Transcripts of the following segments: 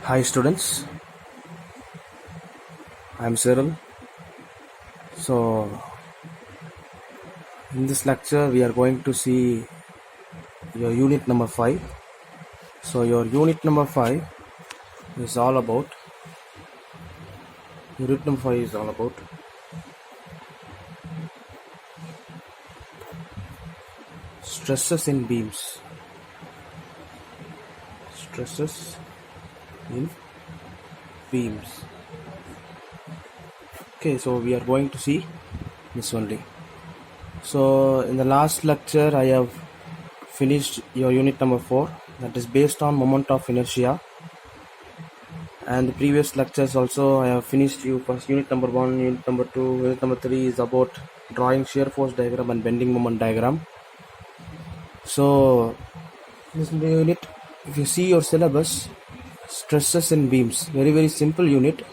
Hi students, I am Cyril. So in this lecture we are going to see your unit number 5. So your unit number 5 is all about stresses in beams. Stresses in beams. Okay, so we are going to see this only. So in the last lecture I have finished your unit number 4, that is based on moment of inertia, and the previous lectures also I have finished you first unit number 1, unit number 2, unit number 3 is about drawing shear force diagram and bending moment diagram. So this unit, if you see your syllabus, stresses in beams, very simple unit.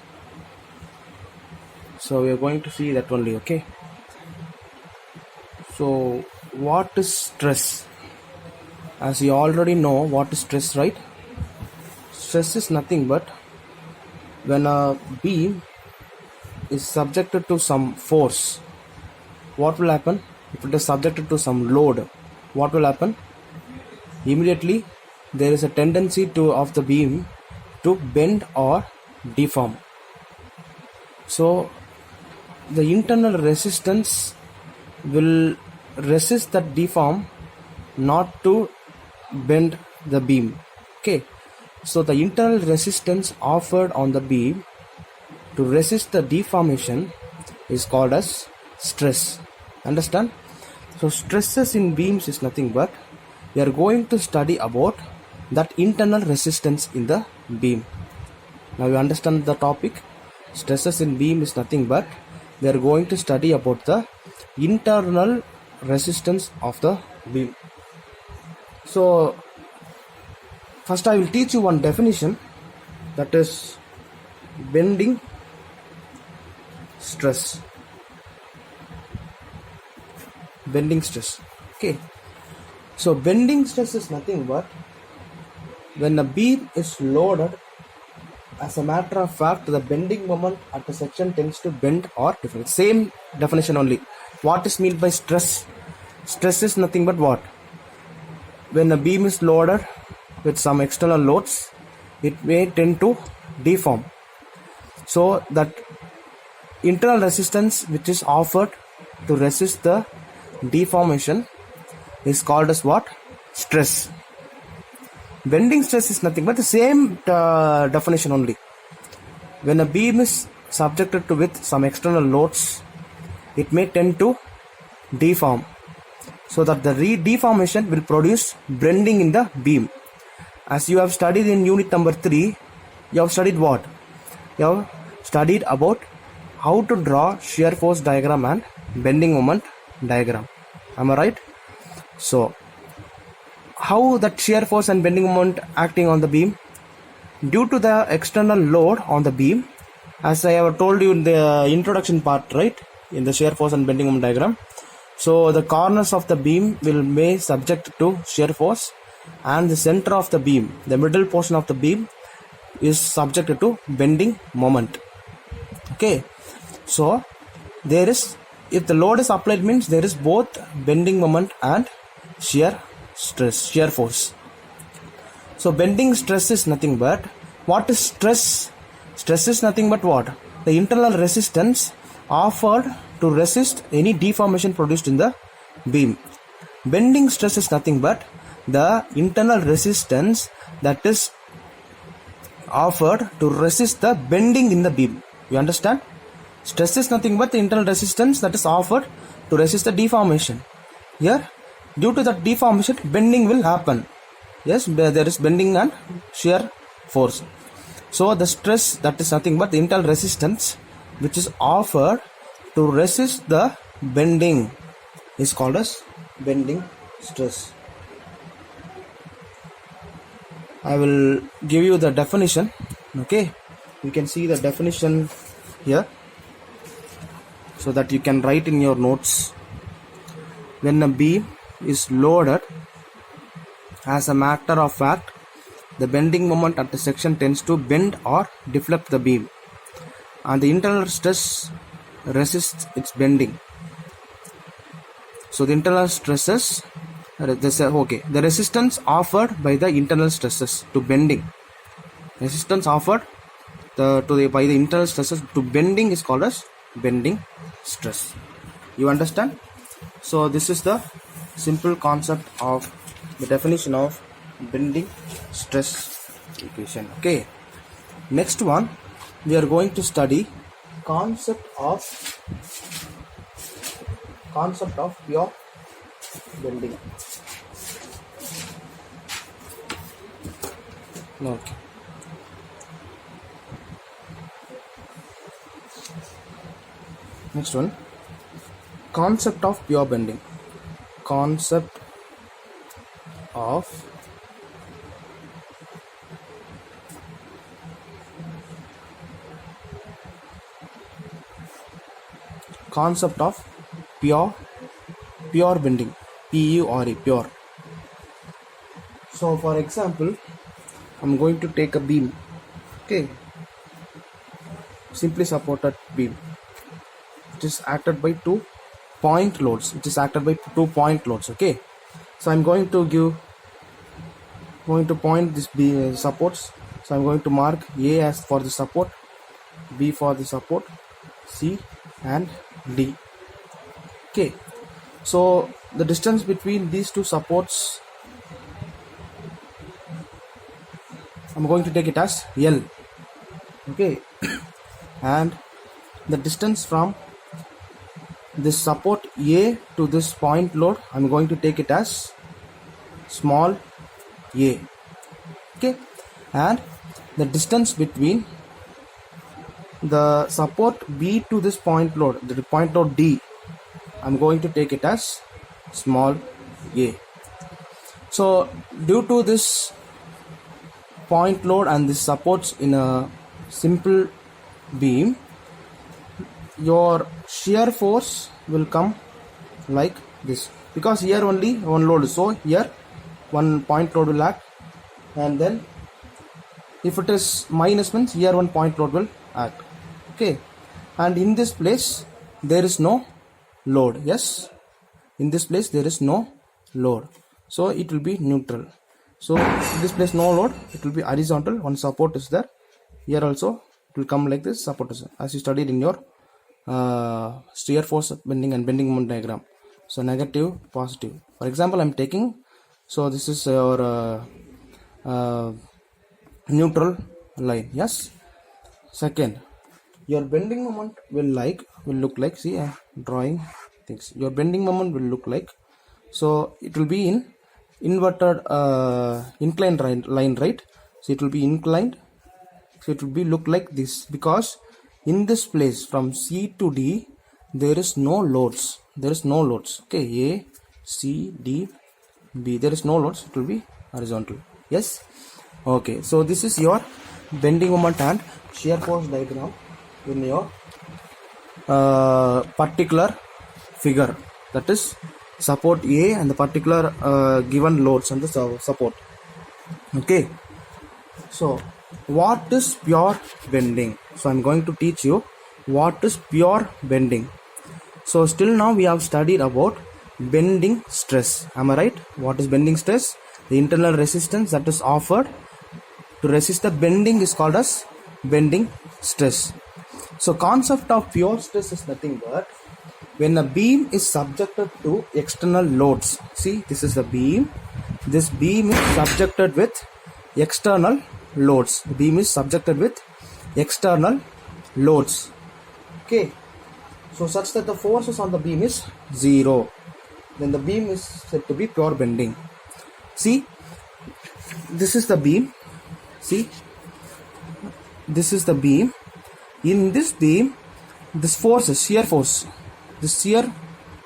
So we are going to see that only. Okay, so what is stress? As you already know what is stress, right? Stress is nothing but when a beam is subjected to some force, what will happen? If it is subjected to some load, what will happen? Immediately there is a tendency of the beam to bend or deform. So the internal resistance will resist that deform, not to bend the beam. Okay, so the internal resistance offered on the beam to resist the deformation is called as stress. Understand? So stresses in beams is nothing but we are going to study about that internal resistance in the beam. Now you understand the topic. Stresses in beam is nothing but we are going to study about the internal resistance of the beam. So first I will teach you one definition, that is bending stress. Bending stress. Okay, so bending stress is nothing but when a beam is loaded, as a matter of fact the bending moment at the section tends to bend or deform. Same definition only. What is meant by stress? Stress is nothing but what? When a beam is loaded with some external loads, it may tend to deform. So that internal resistance which is offered to resist the deformation is called as what? Stress. Bending stress is nothing but the same definition only. When a beam is subjected to with some external loads, it may tend to deform, so that the deformation will produce bending in the beam. As you have studied in unit number 3, you have studied what? You have studied about how to draw shear force diagram and bending moment diagram. Am I right? So how that shear force and bending moment acting on the beam? Due to the external load on the beam, as I have told you in the introduction part, right, in the shear force and bending moment diagram, so the corners of the beam will be subject to shear force, and the center of the beam, the middle portion of the beam, is subjected to bending moment. Okay, so there is, if the load is applied, means there is both bending moment and shear stress, shear force. So bending stress is nothing but, what is stress? Stress is nothing but what? The internal resistance offered to resist any deformation produced in the beam. Bending stress is nothing but the internal resistance that is offered to resist the bending in the beam. You understand? Stress is nothing but the internal resistance that is offered to resist the deformation. Here, due to that deformation, bending will happen. Yes, there is bending and shear force. So the stress, that is nothing but the internal resistance which is offered to resist the bending, is called as bending stress. I will give you the definition. Okay, you can see the definition here, so that you can write in your notes. When a beam is loaded, as a matter of fact the bending moment at the section tends to bend or deflect the beam, and the internal stress resists its bending. So the internal stresses, the resistance offered by the internal stresses to bending, resistance offered by the internal stresses to bending is called as bending stress. You understand? So this is the simple concept of the definition of bending stress equation. Okay, next one we are going to study concept of pure bending. Okay. Next one, concept of pure bending. Concept of pure bending, P-U-R-E, pure. So for example, I'm going to take a beam, okay, simply supported beam. It is acted by 2 point loads. Okay, so I'm going to point this B supports. So I'm going to mark A as for the support, B for the support, C and D. Okay, so the distance between these two supports, I'm going to take it as L. Okay, and the distance from this support A to this point load, I'm going to take it as small a. Okay, and the distance between the support B to this point load, the point load D, I'm going to take it as small a. So due to this point load and this supports in a simple beam, your shear force will come like this, because here only one load, so here one point load will act, and then if it is minus means here one point load will act. Okay, and in this place there is no load. Yes, in this place there is no load, so it will be neutral. So in this place no load, it will be horizontal, one support is there. Here also it will come like this, support is there, as you studied in your shear force bending and bending moment diagram. So negative, positive. For example, I'm taking, so this is your neutral line. Yes. Second, your bending moment will look like, see, I'm drawing things. Your bending moment will look like, so it will be in inverted inclined line, right? So it will be inclined, so it will be look like this, because in this place from C to D there is no loads. Okay, A, C, D, B, there is no loads, it will be horizontal. Yes. Okay, so this is your bending moment and shear force diagram in your particular figure, that is support A and the particular given loads and the support. Okay, so what is pure bending? So I'm going to teach you what is pure bending. So still now we have studied about bending stress. Am I right? What is bending stress? The internal resistance that is offered to resist the bending is called as bending stress. So concept of pure stress is nothing but when a beam is subjected to external loads. See, this is the beam. This beam is subjected with external loads. The beam is subjected with external loads. Okay, so such that the forces on the beam is 0, then the beam is said to be pure bending. See, this is the beam. See, this is the beam. In this beam, this force is shear force. This shear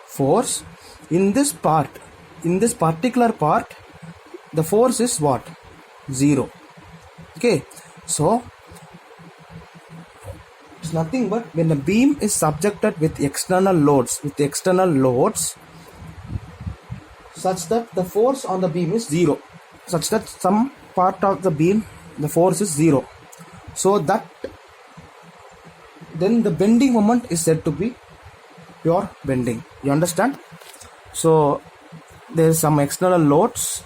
force in this part, in this particular part, the force is what? 0. Okay, so it's nothing but when the beam is subjected with external loads, such that the force on the beam is 0, such that some part of the beam the force is 0, so that then the bending moment is said to be pure bending. You understand? So there is some external loads,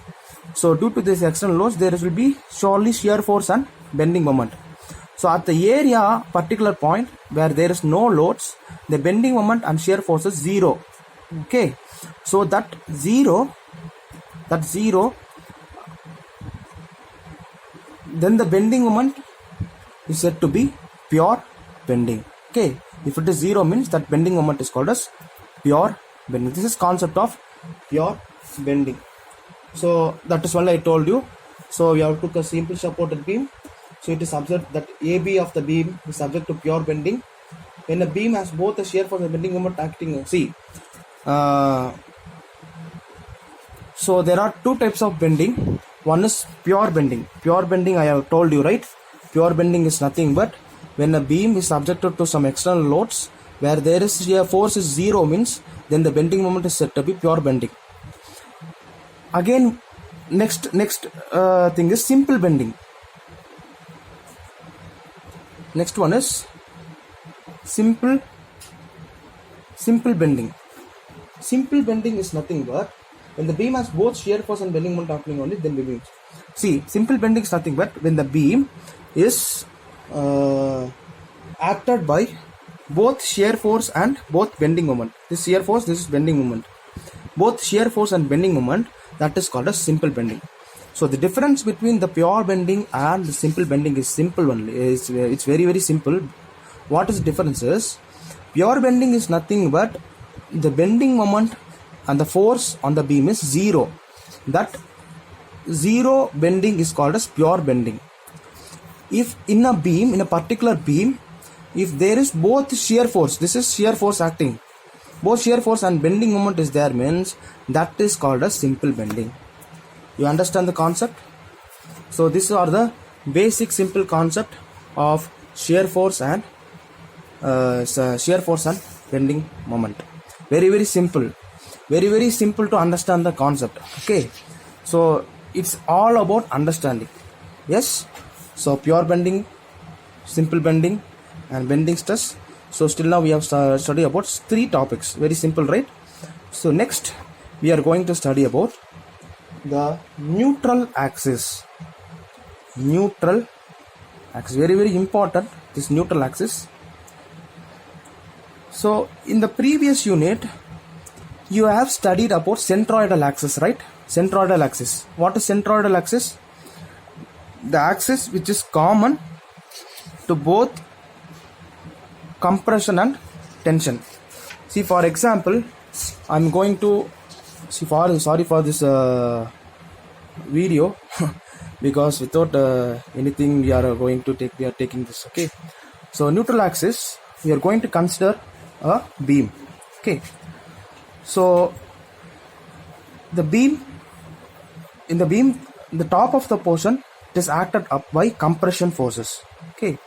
so due to this external loads there will be surely shear force and bending moment. So at the area particular point where there is no loads, the bending moment and shear force is 0. Okay, so that zero, then the bending moment is said to be pure bending. Okay, if it is 0 means that bending moment is called as pure bending. This is concept of pure bending. So that is what I told you. So we have took a simple supported beam. So it is observed that AB of the beam is subject to pure bending. When a beam has both the shear force and bending moment acting, so there are two types of bending. One is pure bending. Pure bending I have told you, right? Pure bending is nothing but when a beam is subjected to some external loads where there is shear force is 0 means then the bending moment is said to be pure bending. Again, next thing is simple bending. Next one is simple bending. Simple bending is nothing but when the beam has both shear force and bending moment happening only, then the beam. See, simple bending is nothing but when the beam is acted by both shear force and both bending moment. This shear force, this is bending moment. Both shear force and bending moment, that is called as simple bending. So the difference between the pure bending and the simple bending is simple only. It's very, very simple. What is the difference is, pure bending is nothing but the bending moment and the force on the beam is 0. That 0 bending is called as pure bending. If in a beam, in a particular beam, if there is both shear force, this is shear force acting, both shear force and bending moment is there means that is called as simple bending. You understand the concept? So these are the basic simple concept of shear force and bending moment. Very, very simple. Very, very simple to understand the concept. Okay, so it's all about understanding. Yes, so pure bending, simple bending and bending stress. So still now we have studied about 3 topics. Very simple, right? So next we are going to study about the neutral axis. Neutral axis, very, very important, this neutral axis. So in the previous unit you have studied about centroidal axis, right? Centroidal axis. What is centroidal axis? The axis which is common to both compression and tension. See, for example, I'm going to see, sorry for this video because without anything we are taking this. Okay, so neutral axis, we are going to consider a beam. Okay, so the beam, in the beam, the top of the portion is acted up by compression forces. Okay,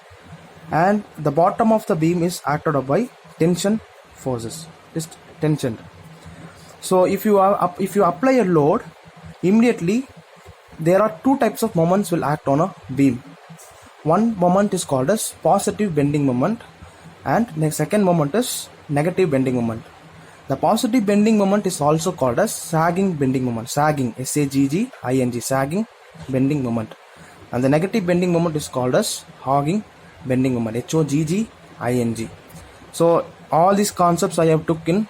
and the bottom of the beam is acted up by tension forces. Just tension. So if you apply a load, immediately there are 2 types of moments will act on a beam. One moment is called as positive bending moment, and the second moment is negative bending moment. The positive bending moment is also called as sagging bending moment. Sagging, S-A-G-G-I-N-G, sagging bending moment. And the negative bending moment is called as hogging bending moment, H-O-G-G-I-N-G. So all these concepts I have took in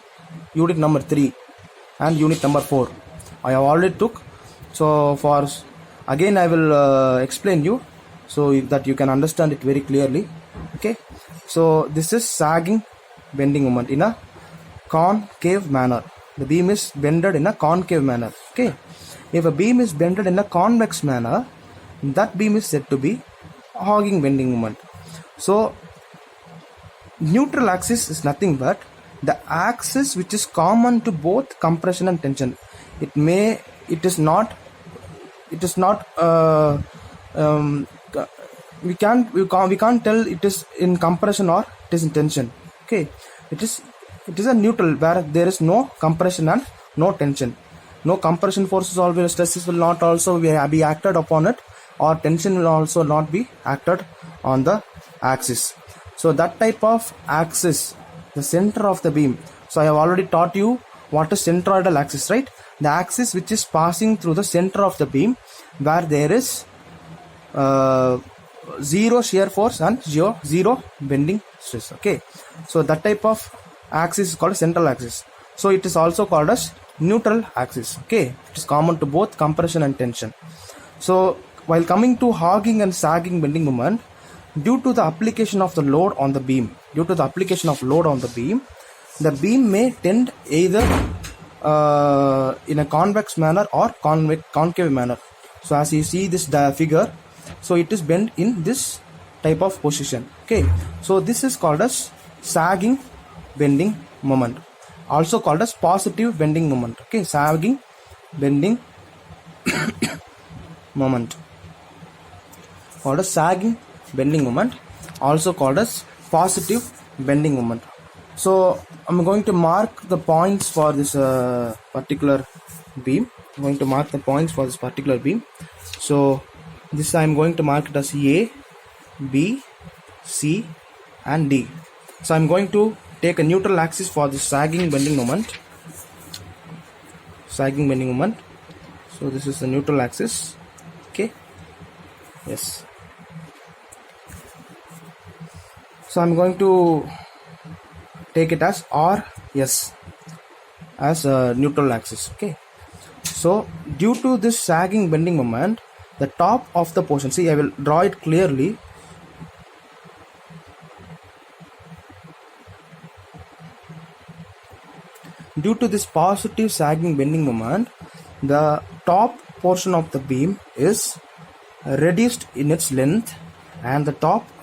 unit number 3 and unit number 4. I have already took. So for again I will explain you so that you can understand it very clearly. Okay, so this is sagging bending moment in a concave manner. The beam is bended in a concave manner. Okay, if a beam is bended in a convex manner, that beam is said to be hogging bending moment. So neutral axis is nothing but the axis which is common to both compression and tension. It is not we can't tell it is in compression or it is in tension. Okay, it is a neutral where there is no compression and no tension. No compression forces or stresses will not also be acted upon it, or tension will also not be acted on the axis. So that type of axis, the center of the beam. So I have already taught you what is centroidal axis, right? The axis which is passing through the center of the beam, where there is zero shear force and zero bending stress. Okay, so that type of axis is called central axis. So it is also called as neutral axis. Okay, it is common to both compression and tension. So while coming to hogging and sagging bending moment, due to the application of the load on the beam, the beam may tend either in a convex manner or concave manner. So as you see this figure, so it is bent in this type of position. Okay, so this is called as sagging bending moment, also called as positive bending moment. Okay, sagging bending moment, called as sagging bending moment, also called as positive bending moment. So I'm going to mark the points for this particular beam. So this I'm going to mark it as A, B, C and D. So I'm going to take a neutral axis for this sagging bending moment. So this is the neutral axis. Okay, yes. So I'm going to take it as RS as a neutral axis. Okay, so due to this sagging bending moment, the top of the portion, see, I will draw it clearly. Due to this positive sagging bending moment, the top portion of the beam is reduced in its length, and the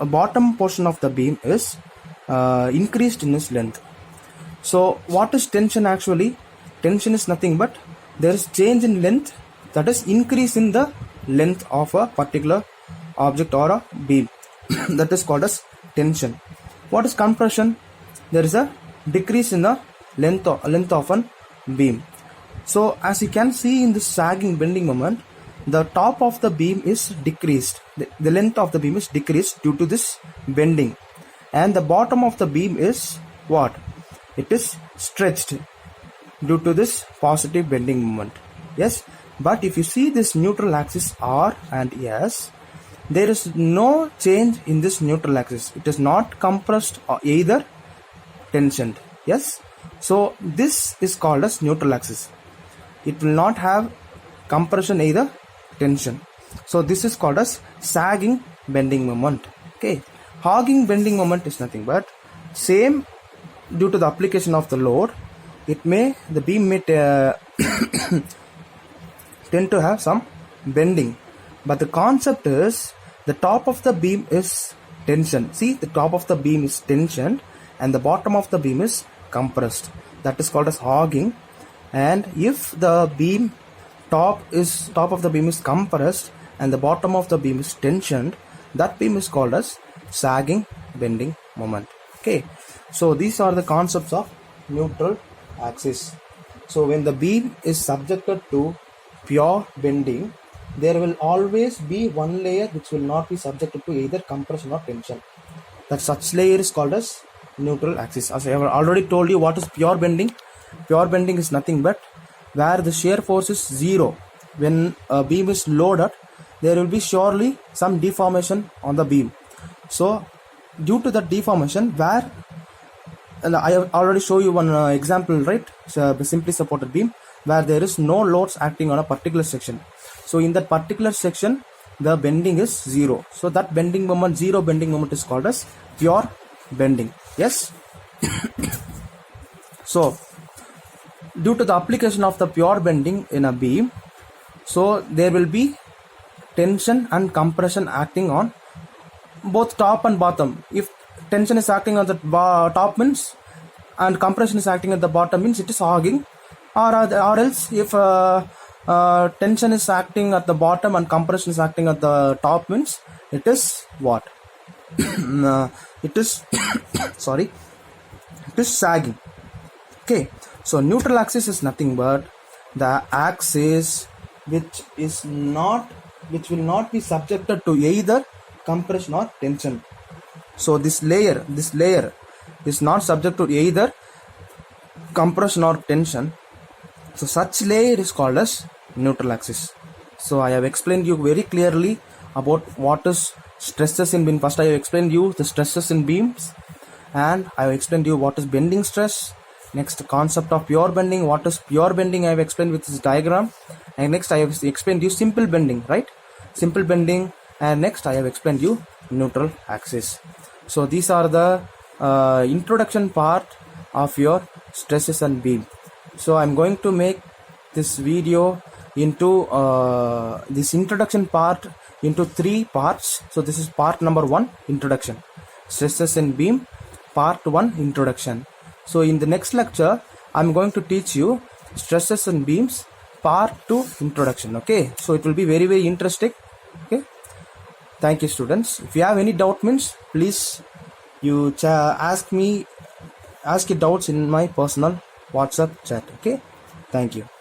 bottom portion of the beam is increased in its length. So what is tension actually? Tension is nothing but there is change in length, that is increase in the length of a particular object or a beam. That is called as tension. What is compression? There is a decrease in the length of a beam. So as you can see in this sagging bending moment, the top of the beam is decreased, the length of the beam is decreased due to this bending, and the bottom of the beam is what? It is stretched due to this positive bending moment. Yes, but if you see this neutral axis R and S, there is no change in this neutral axis. It is not compressed or either tensioned. Yes, so this is called as neutral axis. It will not have compression either tension. So this is called as sagging bending moment. Okay, hogging bending moment is nothing but same. Due to the application of the load, the beam may tend to have some bending, but the concept is the top of the beam is tension. See, the top of the beam is tensioned and the bottom of the beam is compressed. That is called as hogging. And if the top of the beam is compressed and the bottom of the beam is tensioned, that beam is called as sagging bending moment. Okay, so these are the concepts of neutral axis. So when the beam is subjected to pure bending, there will always be one layer which will not be subjected to either compression or tension. That such layer is called as neutral axis. As I have already told you, what is pure bending? Pure bending is nothing but where the shear force is zero. When a beam is loaded, there will be surely some deformation on the beam. So due to that deformation, and I have already shown you one example, right? So simply supported beam where there is no loads acting on a particular section. So in that particular section, the bending is zero. So that bending moment, zero bending moment, is called as pure bending. Yes. So due to the application of the pure bending in a beam, so there will be tension and compression acting on both top and bottom. If tension is acting on the top means and compression is acting at the bottom means it is hogging, or else if tension is acting at the bottom and compression is acting at the top means it is what? It is sorry, it is sagging. Okay, so neutral axis is nothing but the axis which is not which will not be subjected to either compression or tension. So this layer is not subject to either compression or tension. So such layer is called as neutral axis. So I have explained you very clearly about what is stresses in beam. First I have explained you the stresses in beams, and I have explained you what is bending stress. Next, concept of pure bending. What is pure bending? I have explained with this diagram. And next I have explained you simple bending, right? Simple bending. And next I have explained you neutral axis. So these are the introduction part of your stresses and beam. So I'm going to make this video into this introduction part into 3 parts. So this is part number 1, introduction, stresses and beam, part 1, introduction. So in the next lecture I'm going to teach you stresses and beams, part 2, introduction. Okay, so it will be very, very interesting. Okay, thank you students. If you have any doubt, means please you ask your doubts in my personal WhatsApp chat. Okay, thank you.